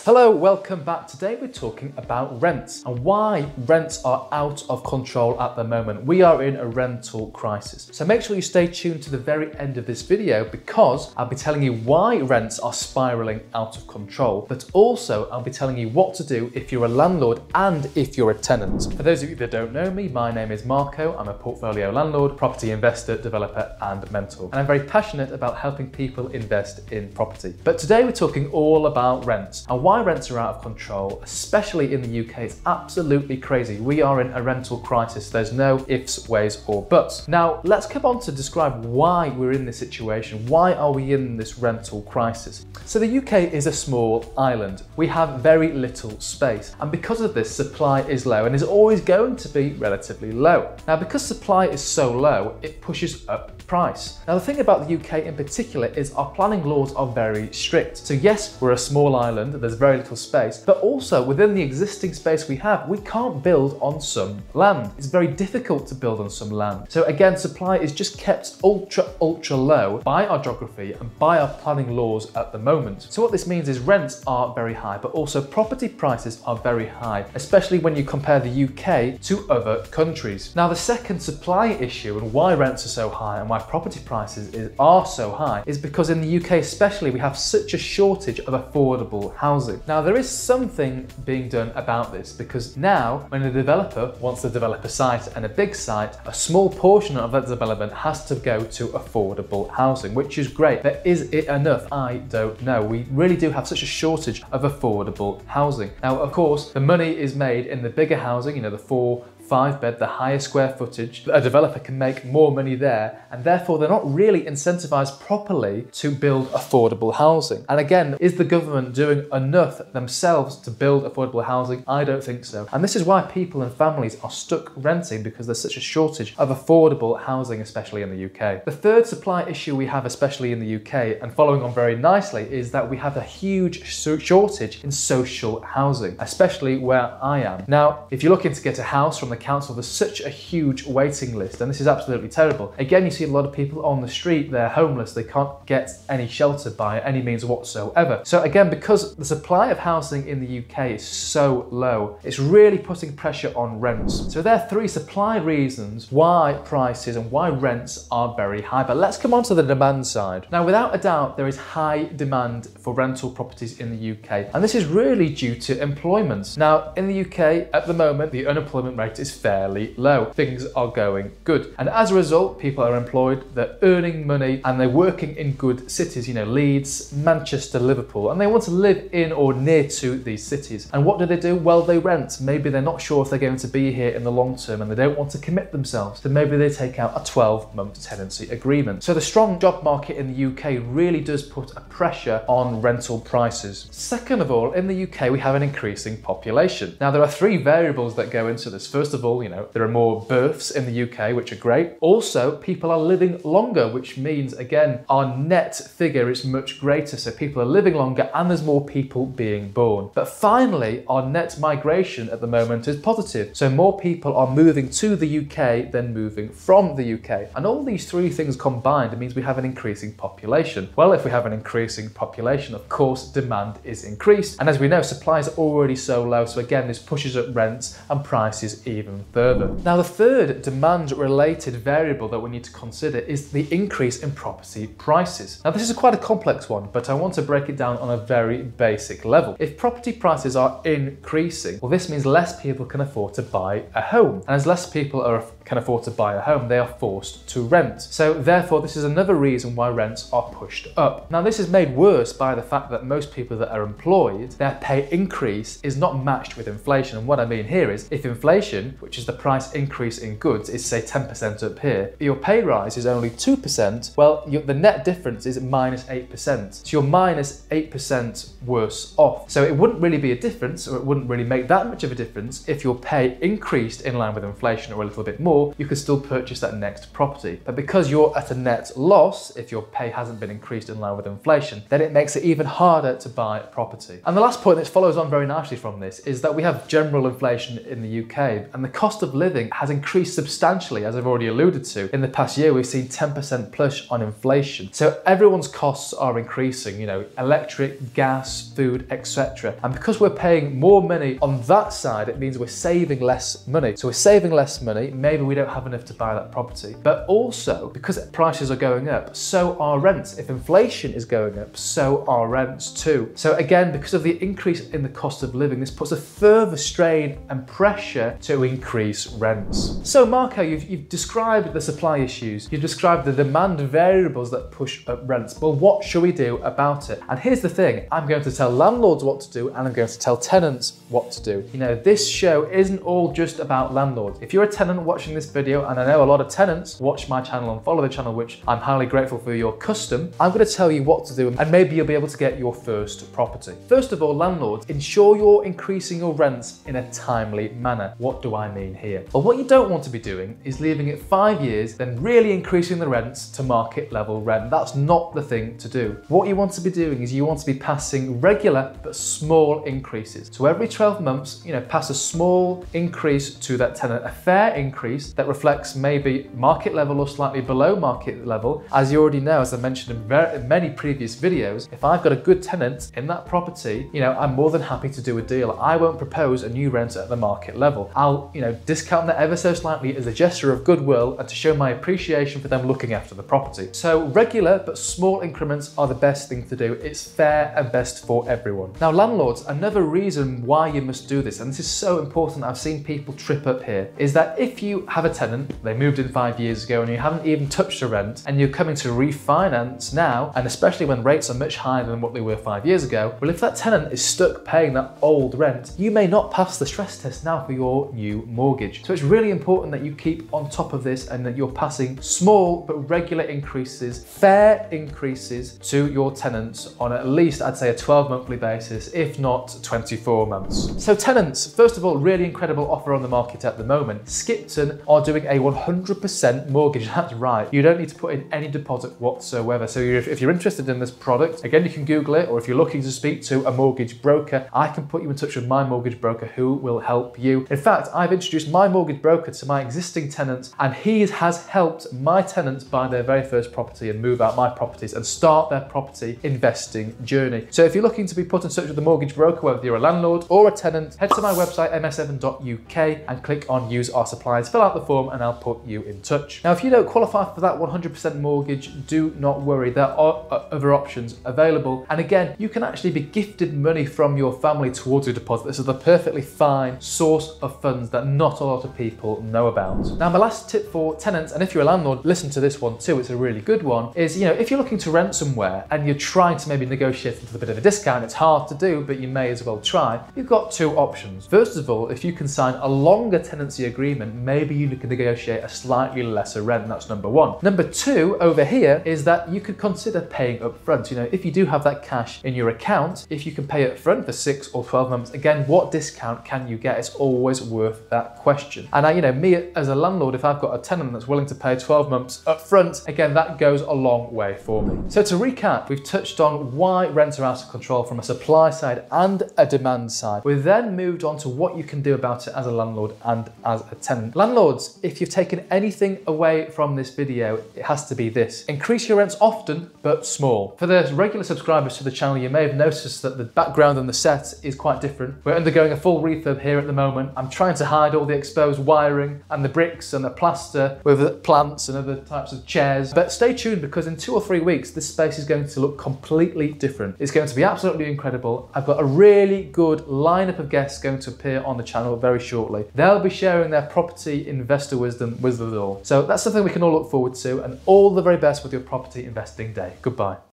Hello, welcome back. Today we're talking about rents and why rents are out of control at the moment. We are in a rental crisis. So make sure you stay tuned to the very end of this video because I'll be telling you why rents are spiraling out of control, but also I'll be telling you what to do if you're a landlord and if you're a tenant. For those of you that don't know me, my name is Marco. I'm a portfolio landlord, property investor, developer, and mentor. And I'm very passionate about helping people invest in property. But today we're talking all about rents and why rents are out of control, especially in the UK. It's absolutely crazy. We are in a rental crisis. There's no ifs, ways, or buts. Now, let's come on to describe why we're in this situation. Why are we in this rental crisis? So the UK is a small island. We have very little space. And because of this, supply is low and is always going to be relatively low. Now, because supply is so low, it pushes up price. Now, the thing about the UK in particular is our planning laws are very strict. So yes, we're a small island, there's very little space, but also within the existing space we have, we can't build on some land. It's very difficult to build on some land. So again, supply is just kept ultra low by our geography and by our planning laws at the moment. So what this means is rents are very high, but also property prices are very high, especially when you compare the UK to other countries. Now, the second supply issue and why rents are so high and why property prices are so high is because in the UK especially, we have such a shortage of affordable housing. Now, there is something being done about this because now when a developer wants to develop a site and a big site, a small portion of that development has to go to affordable housing, which is great. But is it enough? I don't know. We really do have such a shortage of affordable housing. Now, of course, the money is made in the bigger housing, the 4-5 bed, the higher square footage. A developer can make more money there, and therefore they're not really incentivized properly to build affordable housing. And again, is the government doing enough themselves to build affordable housing? I don't think so. And this is why people and families are stuck renting, because there's such a shortage of affordable housing, especially in the UK. The third supply issue we have, especially in the UK, and following on very nicely, is that we have a huge shortage in social housing, especially where I am. Now, if you're looking to get a house from the council, there's such a huge waiting list, and this is absolutely terrible. Again, you see a lot of people on the street, they're homeless, they can't get any shelter by any means whatsoever. So again, because the supply of housing in the UK is so low, it's really putting pressure on rents. So there are three supply reasons why prices and why rents are very high. But let's come on to the demand side. Now, without a doubt, there is high demand for rental properties in the UK, and this is really due to employment. Now, in the UK at the moment, the unemployment rate is fairly low. Things are going good. And as a result, people are employed, they're earning money, and they're working in good cities, Leeds, Manchester, Liverpool, and they want to live in or near to these cities. And what do? Well, they rent. Maybe they're not sure if they're going to be here in the long term and they don't want to commit themselves. So maybe they take out a 12-month tenancy agreement. So the strong job market in the UK really does put a pressure on rental prices. Second of all, in the UK, we have an increasing population. Now, there are three variables that go into this. First of all, there are more births in the UK, which are great. Also, people are living longer, which means, again, our net figure is much greater. So people are living longer and there's more people being born. But finally, our net migration at the moment is positive. So more people are moving to the UK than moving from the UK. And all these three things combined means we have an increasing population. Well, if we have an increasing population, of course, demand is increased. And as we know, supply is already so low. So again, this pushes up rents and prices even further. Now, the third demand-related variable that we need to consider is the increase in property prices. Now, this is quite a complex one, but I want to break it down on a very basic level. If property prices are increasing, well, this means less people can afford to buy a home. And as less people can afford to buy a home, they are forced to rent. So therefore, this is another reason why rents are pushed up. Now, this is made worse by the fact that most people that are employed, their pay increase is not matched with inflation. And what I mean here is if inflation, which is the price increase in goods, is say 10% up here, your pay rise is only 2%, well, the net difference is minus 8%. So you're minus 8% worse off. So it wouldn't really be a difference, or it wouldn't really make that much of a difference if your pay increased in line with inflation or a little bit more, or you could still purchase that next property. But because you're at a net loss, if your pay hasn't been increased in line with inflation, then it makes it even harder to buy property. And the last point that follows on very nicely from this is that we have general inflation in the UK, and the cost of living has increased substantially, as I've already alluded to. In the past year, we've seen 10% plus on inflation. So everyone's costs are increasing, you know, electric, gas, food, etc. And because we're paying more money on that side, it means we're saving less money. So we're saving less money, maybe we don't have enough to buy that property. But also, because prices are going up, so are rents. If inflation is going up, so are rents too. So again, because of the increase in the cost of living, this puts a further strain and pressure to increase rents. So Marco, you've described the supply issues, you've described the demand variables that push up rents. Well, what should we do about it? And here's the thing, I'm going to tell landlords what to do, and I'm going to tell tenants what to do. You know, this show isn't all just about landlords. If you're a tenant watching this video, and I know a lot of tenants watch my channel and follow the channel, which I'm highly grateful for your custom, I'm going to tell you what to do, and maybe you'll be able to get your first property. First of all, landlords, ensure you're increasing your rents in a timely manner. What do I mean here? Well, what you don't want to be doing is leaving it 5 years, then really increasing the rents to market level rent. That's not the thing to do. What you want to be doing is you want to be passing regular but small increases. So every 12 months, you know, pass a small increase to that tenant, a fair increase that reflects maybe market level or slightly below market level. As you already know, as I mentioned in many previous videos, if I've got a good tenant in that property, you know, I'm more than happy to do a deal. I won't propose a new rent at the market level. I'll, you know, discount that ever so slightly as a gesture of goodwill and to show my appreciation for them looking after the property. So regular but small increments are the best thing to do. It's fair and best for everyone. Now, landlords, another reason why you must do this, and this is so important, I've seen people trip up here, is that if you have a tenant, they moved in 5 years ago and you haven't even touched the rent, and you're coming to refinance now, and especially when rates are much higher than what they were 5 years ago, well, if that tenant is stuck paying that old rent, you may not pass the stress test now for your new mortgage. So it's really important that you keep on top of this and that you're passing small but regular increases, fair increases to your tenants on at least, I'd say, a 12 monthly basis, if not 24 months. So tenants, first of all, really incredible offer on the market at the moment. Skipton are doing a 100% mortgage. That's right. You don't need to put in any deposit whatsoever. So if you're interested in this product, again, you can Google it, or if you're looking to speak to a mortgage broker, I can put you in touch with my mortgage broker who will help you. In fact, I've introduced my mortgage broker to my existing tenants, and he has helped my tenants buy their very first property and move out my properties and start their property investing journey. So if you're looking to be put in touch with a mortgage broker, whether you're a landlord or a tenant, head to my website, ms7.uk, and click on Use Our Supplies, fill out the form, and I'll put you in touch. Now, if you don't qualify for that 100% mortgage, do not worry. There are other options available. And again, you can actually be gifted money from your family towards your deposit. This is a perfectly fine source of funds that not a lot of people know about. Now, my last tip for tenants, and if you're a landlord, listen to this one too, it's a really good one, is, you know, if you're looking to rent somewhere and you're trying to maybe negotiate a bit of a discount, it's hard to do, but you may as well try. You've got two options. First of all, if you can sign a longer tenancy agreement, maybe you can negotiate a slightly lesser rent. That's number one. Number two over here is that you could consider paying up front. You know, if you do have that cash in your account, if you can pay up front for 6 or 12 months, again, what discount can you get? It's always worth that question. And you know, me as a landlord, if I've got a tenant that's willing to pay 12 months up front, again, that goes a long way for me. So to recap, we've touched on why rents are out of control from a supply side and a demand side. We then moved on to what you can do about it as a landlord and as a tenant. Landlords, if you've taken anything away from this video, it has to be this: increase your rents often but small. For the regular subscribers to the channel, you may have noticed that the background and the set is quite different. We're undergoing a full refurb here at the moment. I'm trying to hide all the exposed wiring and the bricks and the plaster with the plants and other types of chairs. But stay tuned, because in 2 or 3 weeks, this space is going to look completely different. It's going to be absolutely incredible. I've got a really good lineup of guests going to appear on the channel very shortly. They'll be sharing their property investor wisdom with us all. So that's something we can all look forward to, and all the very best with your property investing day. Goodbye.